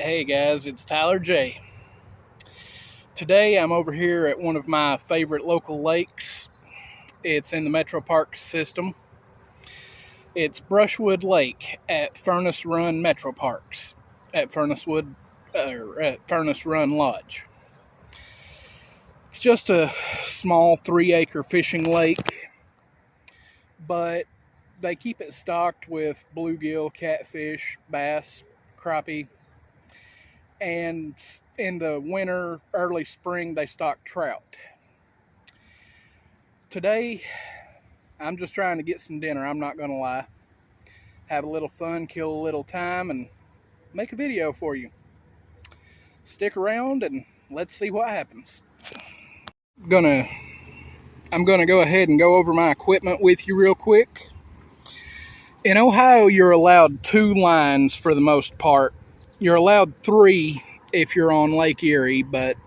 Hey guys, it's Tyler J. Today I'm over here at one of my favorite local lakes. It's in the Metro Park system. It's Brushwood Lake at Furnace Run Metro Parks at Furnace Run Lodge. It's just a small 3-acre fishing lake, but they keep it stocked with bluegill, catfish, bass, crappie, and in the winter, early spring, they stock trout. Today, I'm just trying to get some dinner, I'm not gonna lie. Have a little fun, kill a little time, and make a video for you. Stick around and let's see what happens. I'm gonna go ahead and go over my equipment with you real quick. In Ohio, you're allowed 2 lines for the most part. You're allowed 3 if you're on Lake Erie, but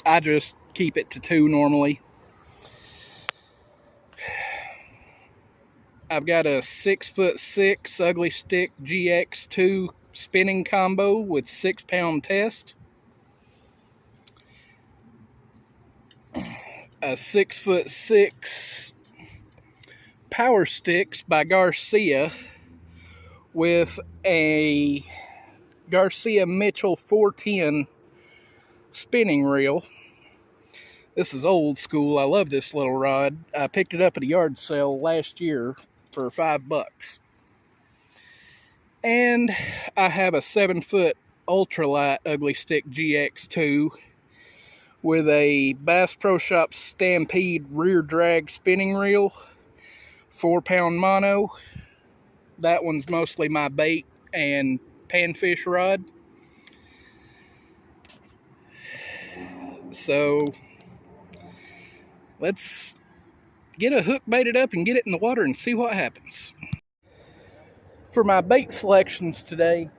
I just keep it to 2 normally. I've got a 6'6" Ugly Stick GX2 spinning combo with 6-pound test. A 6'6" Power Sticks by Garcia with a Garcia Mitchell 410 spinning reel. This is old school. I love this little rod. I picked it up at a yard sale last year for $5. And I have a 7-foot ultralight Ugly Stick GX2 with a Bass Pro Shops Stampede rear drag spinning reel, 4-pound mono. That one's mostly my bait and panfish rod. So let's get a hook baited up and get it in the water and see what happens. For my bait selections today,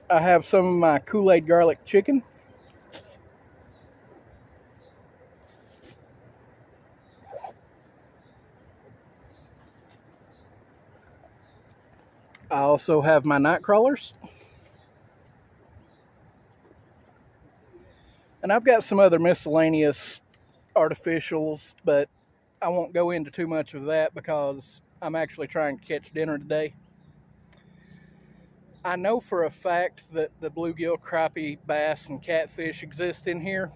I have some of my Kool-Aid garlic chicken. I also have my night crawlers. And I've got some other miscellaneous artificials, but I won't go into too much of that because I'm actually trying to catch dinner today. I know for a fact that the bluegill, crappie, bass, and catfish exist in here.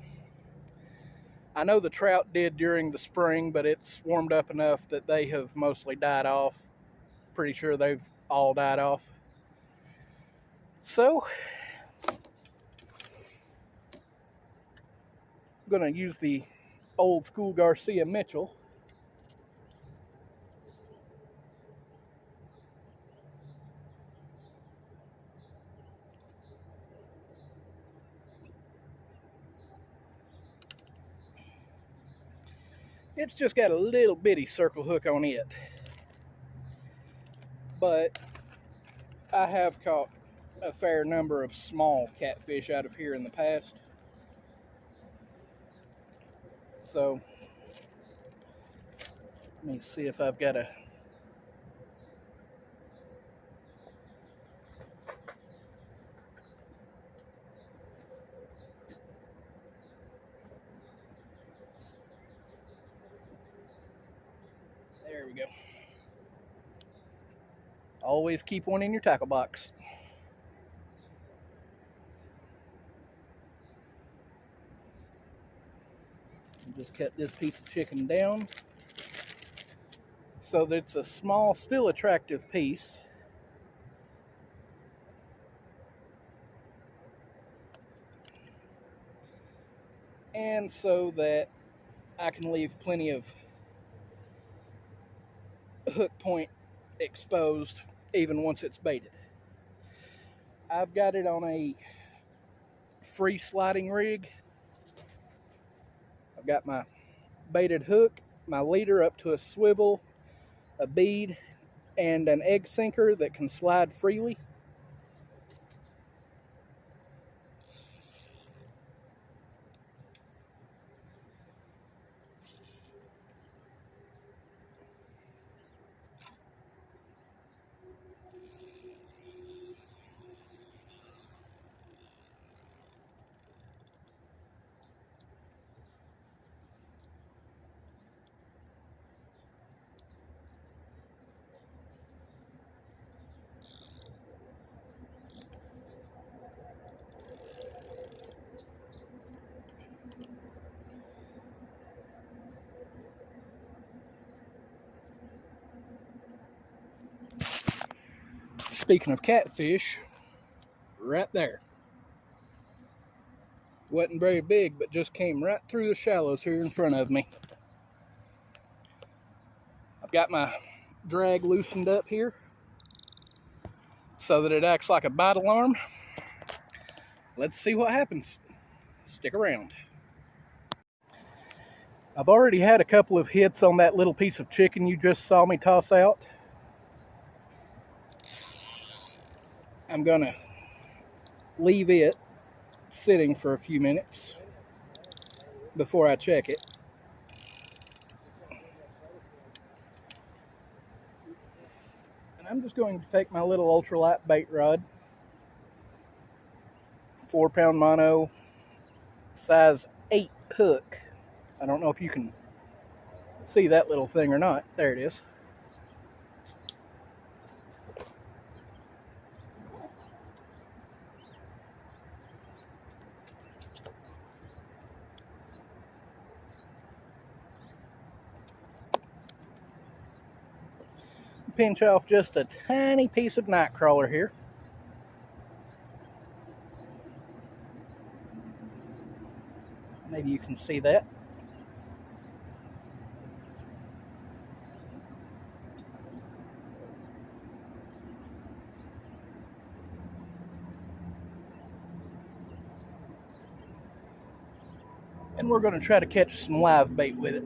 I know the trout did during the spring, but it's warmed up enough that they have mostly died off. Pretty sure they've all died off. So, I'm going to use the old school Garcia Mitchell. It's just got a little bitty circle hook on it. But I have caught a fair number of small catfish out of here in the past. So, let me see if I've got a... There we go. Always keep one in your tackle box. Just cut this piece of chicken down so that it's a small, still attractive piece. And so that I can leave plenty of hook point exposed even once it's baited. I've got it on a free sliding rig. I've got my baited hook, my leader up to a swivel, a bead, and an egg sinker that can slide freely. Speaking of catfish, right there. Wasn't very big, but just came right through the shallows here in front of me. I've got my drag loosened up here so that it acts like a bite alarm. Let's see what happens. Stick around. I've already had a couple of hits on that little piece of chicken you just saw me toss out. I'm gonna leave it sitting for a few minutes before I check it. And I'm just going to take my little ultralight bait rod, 4-pound mono, size 8 hook. I don't know if you can see that little thing or not. There it is. Pinch off just a tiny piece of night crawler here. Maybe you can see that. And we're going to try to catch some live bait with it.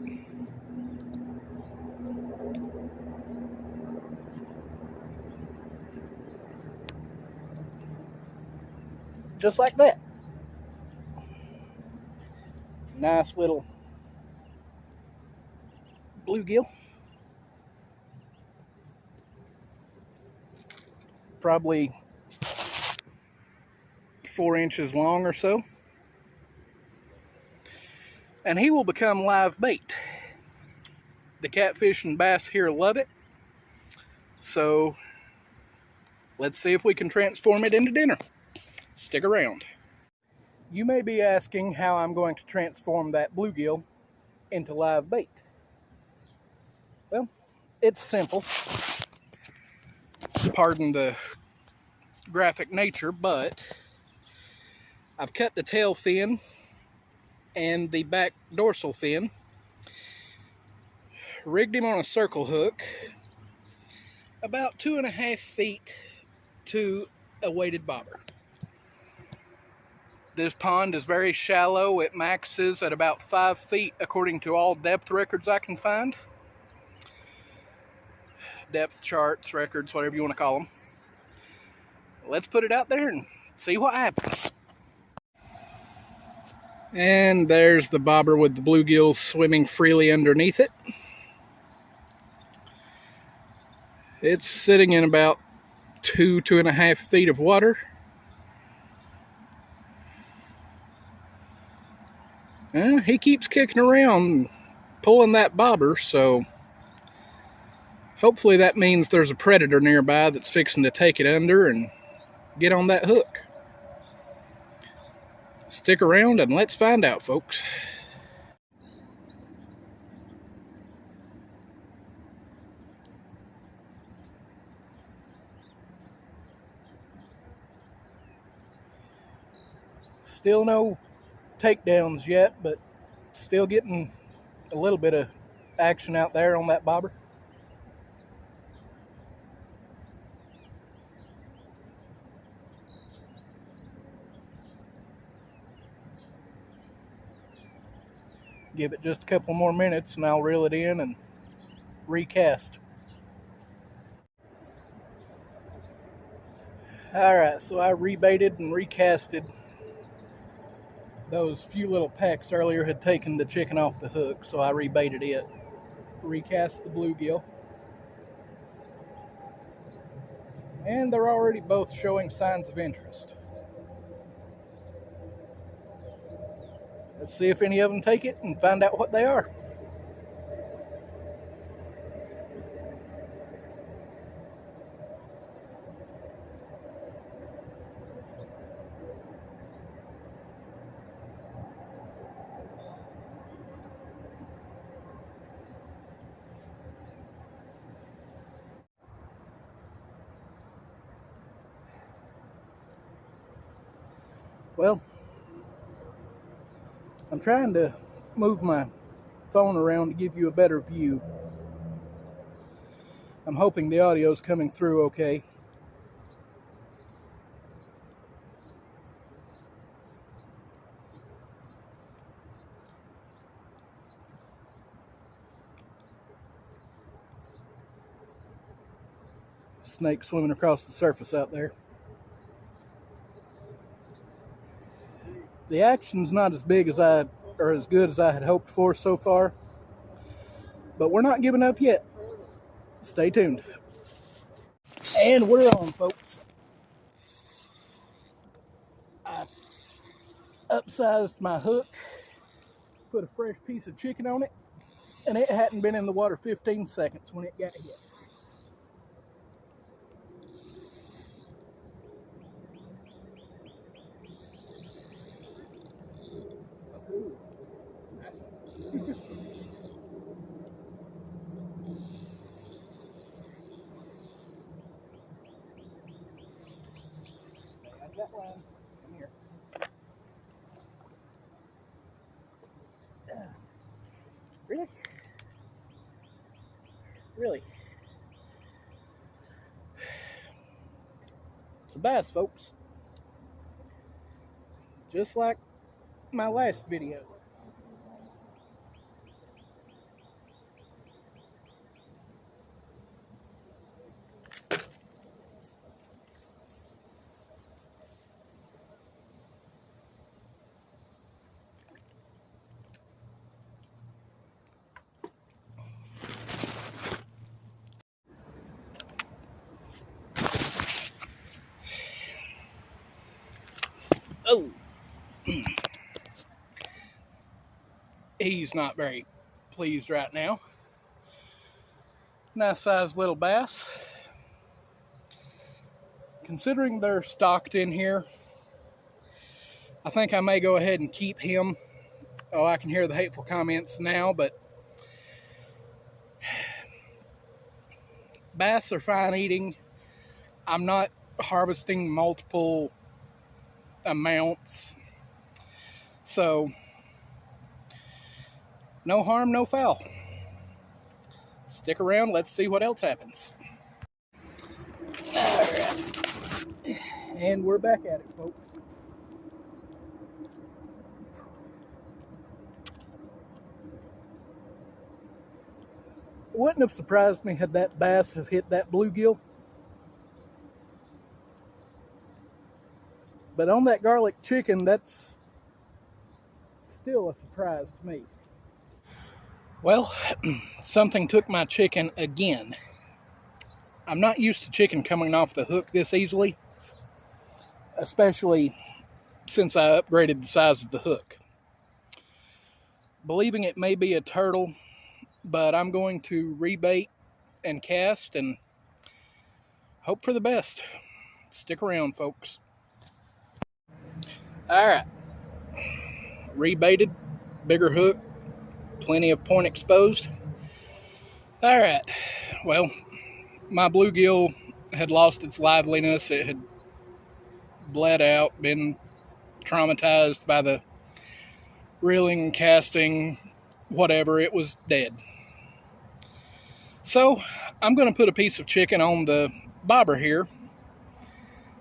Just like that. Nice little bluegill. Probably 4 inches long or so. And he will become live bait. The catfish and bass here love it. So let's see if we can transform it into dinner. Stick around. You may be asking how I'm going to transform that bluegill into live bait. Well, it's simple. Pardon the graphic nature, but I've cut the tail fin and the back dorsal fin, rigged him on a circle hook about 2.5 feet to a weighted bobber. This pond is very shallow. It maxes at about 5 feet according to all depth records I can find. Depth charts, records, whatever you want to call them. Let's put it out there and see what happens. And there's the bobber with the bluegill swimming freely underneath it. It's sitting in about 2.5 feet of water. He keeps kicking around, pulling that bobber, so hopefully that means there's a predator nearby that's fixing to take it under and get on that hook. Stick around and let's find out, folks. Still no takedowns yet, but still getting a little bit of action out there on that bobber. Give it just a couple more minutes and I'll reel it in and recast. Alright, so I rebaited and recasted. Those few little pecks earlier had taken the chicken off the hook, so I rebaited it. Recast the bluegill. And they're already both showing signs of interest. Let's see if any of them take it and find out what they are. Well, I'm trying to move my phone around to give you a better view. I'm hoping the audio is coming through okay. Snake swimming across the surface out there. The action's not as big as as good as I had hoped for so far, but we're not giving up yet. Stay tuned. And we're on, folks. I upsized my hook, put a fresh piece of chicken on it, and it hadn't been in the water 15 seconds when it got hit. Ooh, nice one. I've got one. Come here. Really? Really? It's a bass, folks. Just like my last video. Oh, he's not very pleased right now. Nice sized little bass. Considering they're stocked in here, I think I may go ahead and keep him. Oh, I can hear the hateful comments now, but bass are fine eating. I'm not harvesting multiple amounts, so no harm, no foul. Stick around, let's see what else happens. Alright, and we're back at it, folks. It wouldn't have surprised me had that bass have hit that bluegill. But on that garlic chicken, that's still a surprise to me. Well, something took my chicken again. I'm not used to chicken coming off the hook this easily, especially since I upgraded the size of the hook. Believing it may be a turtle, but I'm going to rebait and cast and hope for the best. Stick around, folks. Alright, rebaited, bigger hook, plenty of point exposed. Alright, well, my bluegill had lost its liveliness. It had bled out, been traumatized by the reeling, casting, whatever. It was dead. So I'm going to put a piece of chicken on the bobber here.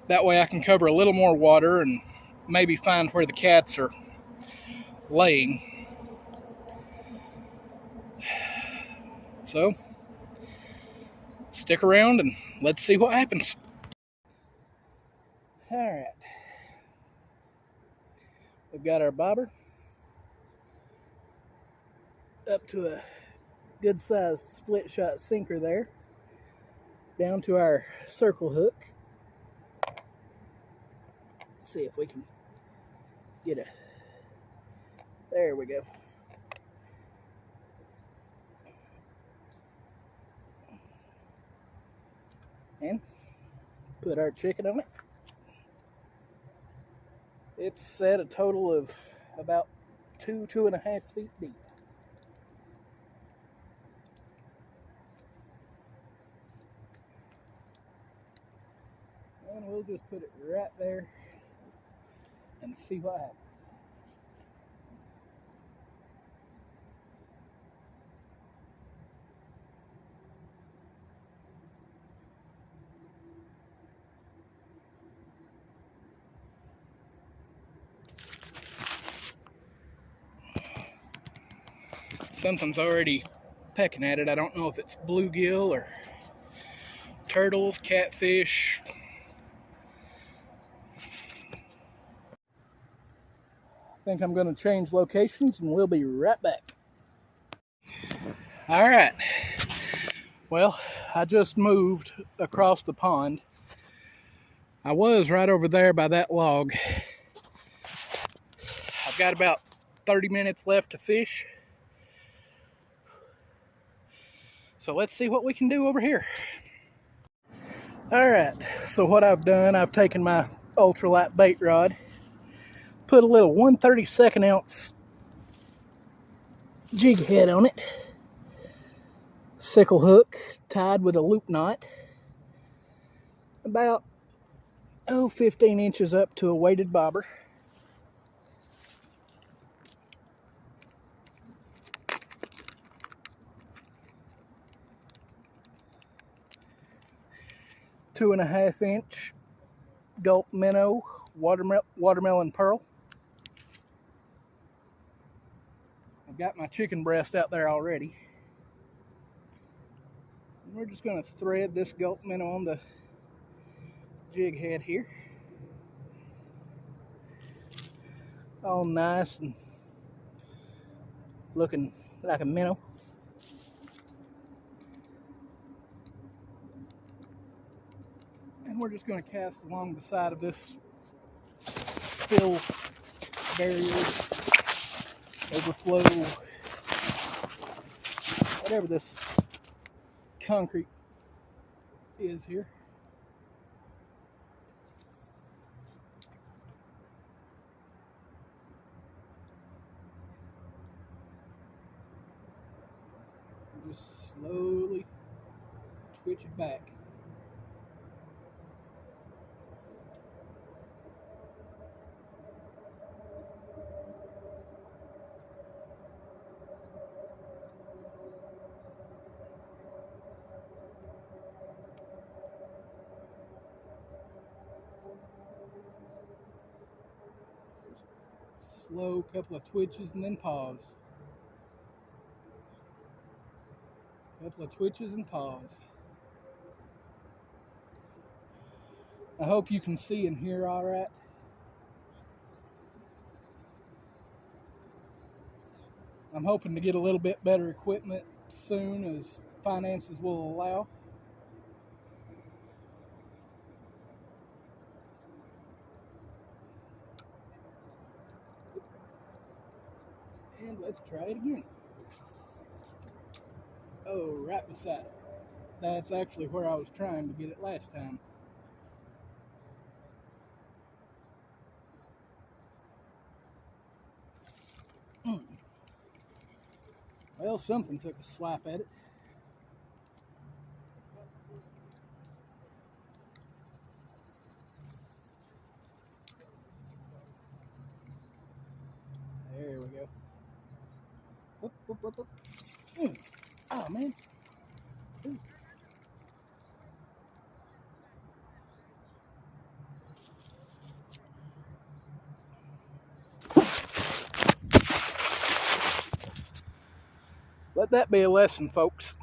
That way I can cover a little more water and maybe find where the cats are laying. So stick around and let's see what happens. Alright, we've got our bobber up to a good sized split shot sinker there, down to our circle hook. Let's see if we can get a, there we go. And put our chicken on it. It's set a total of about 2.5 feet deep. And we'll just put it right there and see what happens. Something's already pecking at it. I don't know if it's bluegill or turtles, catfish. I think I'm going to change locations and we'll be right back. All right. Well, I just moved across the pond. I was right over there by that log. I've got about 30 minutes left to fish. So let's see what we can do over here. All right, so what I've done, I've taken my ultralight bait rod, put a little 1/32 ounce jig head on it, sickle hook tied with a loop knot, about 15 inches up to a weighted bobber. Two and a half inch gulp minnow watermelon pearl. I've got my chicken breast out there already. And we're just going to thread this gulp minnow on the jig head here. All nice and looking like a minnow. And we're just going to cast along the side of this spill barrier, overflow, whatever this concrete is here. Just slowly twitch it back. Slow couple of twitches and then pause. Couple of twitches and pause. I hope you can see and hear all right. I'm hoping to get a little bit better equipment soon as finances will allow. And let's try it again. Oh, right beside it. That's actually where I was trying to get it last time. Well, something took a swipe at it. There we go. Whoop, whoop, whoop, whoop. Oh, man. Ooh. Let that be a lesson, folks.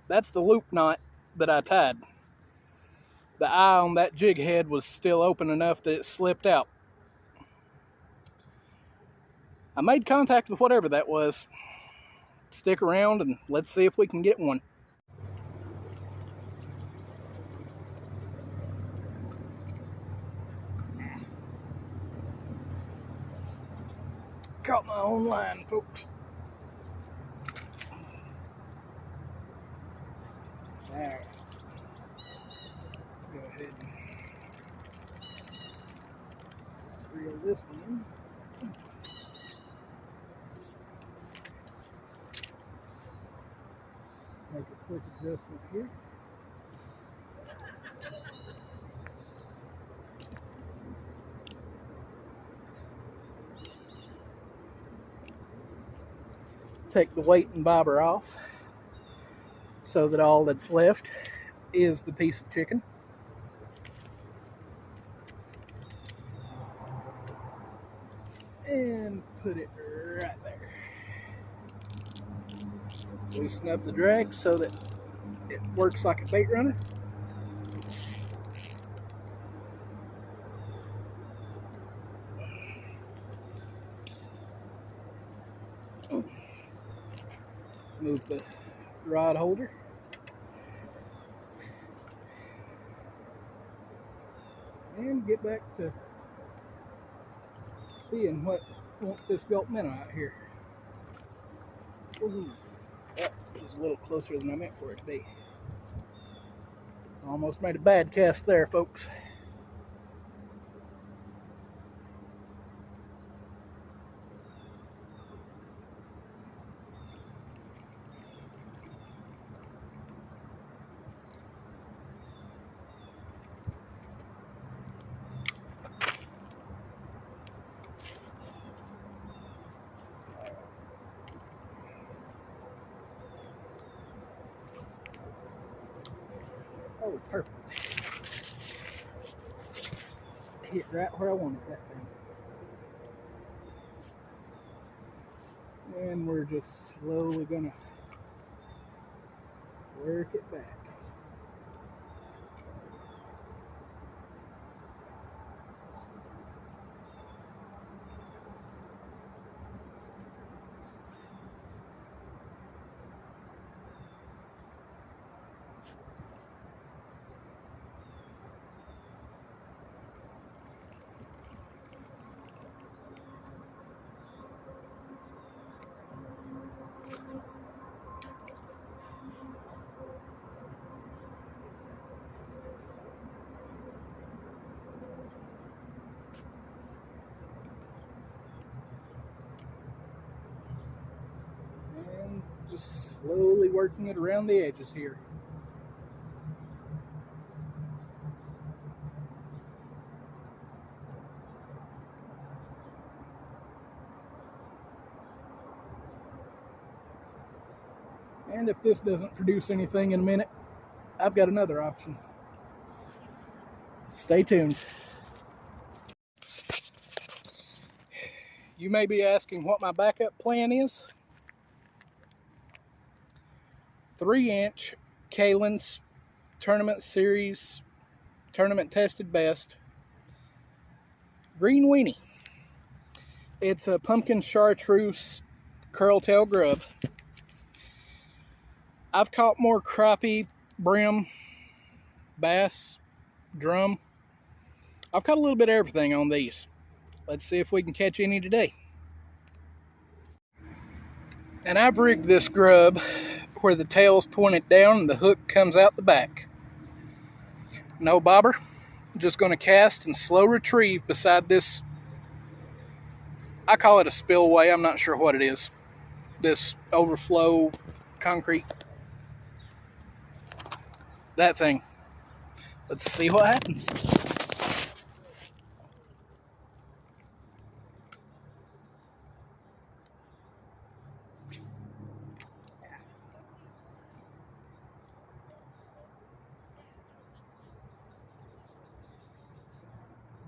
That's the loop knot that I tied. The eye on that jig head was still open enough that it slipped out. I made contact with whatever that was. Stick around and let's see if we can get one. Caught my own line, folks. Alright. Go ahead and reel this one in. Make a quick adjustment here. take the weight and bobber off so that all that's left is the piece of chicken. And put it right there. Loosen up the drag so that it works like a bait runner. Move the rod holder. And get back to seeing what wants this gulp minnow out here. Ooh, that is a little closer than I meant for it to be. Almost made a bad cast there, folks. Oh, perfect. Hit right where I wanted that thing. And we're just slowly gonna work it back. And just slowly working it around the edges here. And if this doesn't produce anything in a minute, I've got another option. Stay tuned. You may be asking what my backup plan is. 3-inch Kalin's Tournament Series, Tournament Tested Best Green Weenie. It's a pumpkin chartreuse curl-tail grub. I've caught more crappie, brim, bass, drum. I've caught a little bit of everything on these. Let's see if we can catch any today. And I've rigged this grub where the tail's pointed down and the hook comes out the back. No bobber. Just going to cast and slow retrieve beside this. I call it a spillway. I'm not sure what it is. This overflow concrete. That thing. Let's see what happens.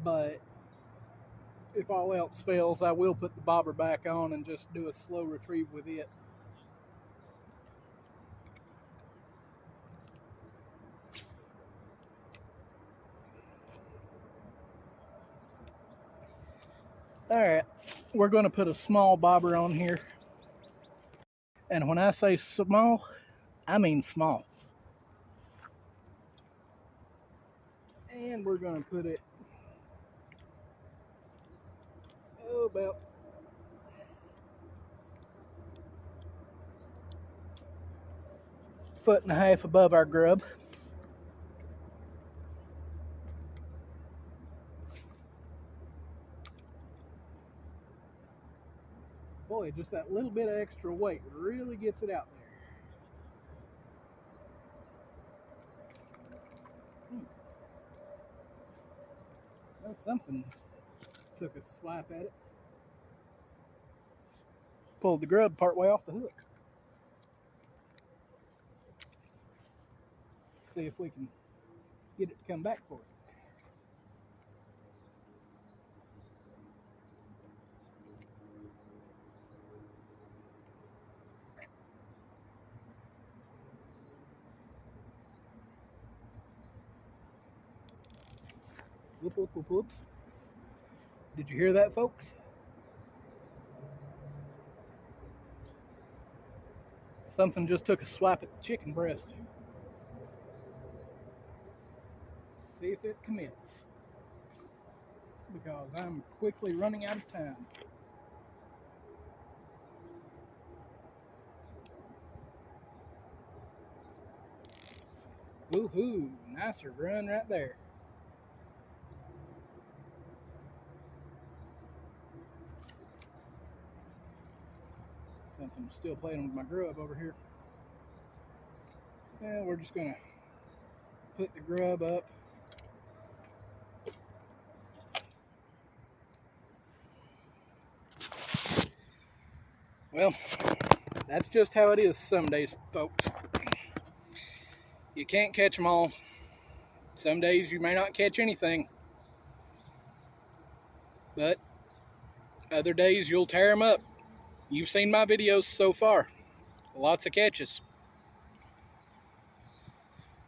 But if all else fails, I will put the bobber back on and just do a slow retrieve with it. Alright, we're going to put a small bobber on here. And when I say small, I mean small. And we're going to put it about a 1.5 feet above our grub. Boy, just that little bit of extra weight really gets it out there. Well, something took a swipe at it. Pulled the grub part way off the hook. See if we can get it to come back for it. Whoop, whoop, whoop, whoop. Did you hear that, folks? Something just took a swipe at the chicken breast. See if it commits, because I'm quickly running out of time. Woohoo! Nicer run right there. Something's still playing with my grub over here. And we're just gonna put the grub up. Well, that's just how it is some days, folks. You can't catch them all. Some days you may not catch anything, but other days you'll tear them up. You've seen my videos so far. Lots of catches.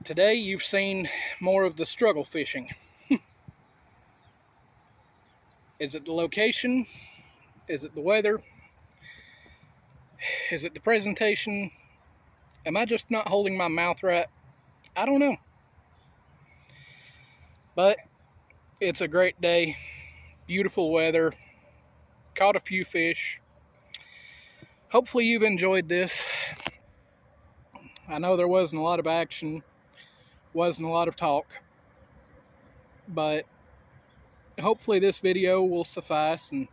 Today you've seen more of the struggle fishing. Is it the location? Is it the weather? Is it the presentation? Am I just not holding my mouth right? I don't know. But it's a great day. Beautiful weather. Caught a few fish. Hopefully you've enjoyed this. I know there wasn't a lot of action. Wasn't a lot of talk. But hopefully this video will suffice, and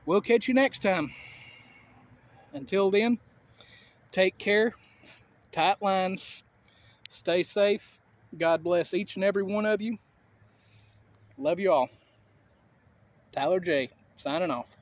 we'll catch you next time. Until then, take care, tight lines, stay safe. God bless each and every one of you. Love you all. Tyler J. signing off.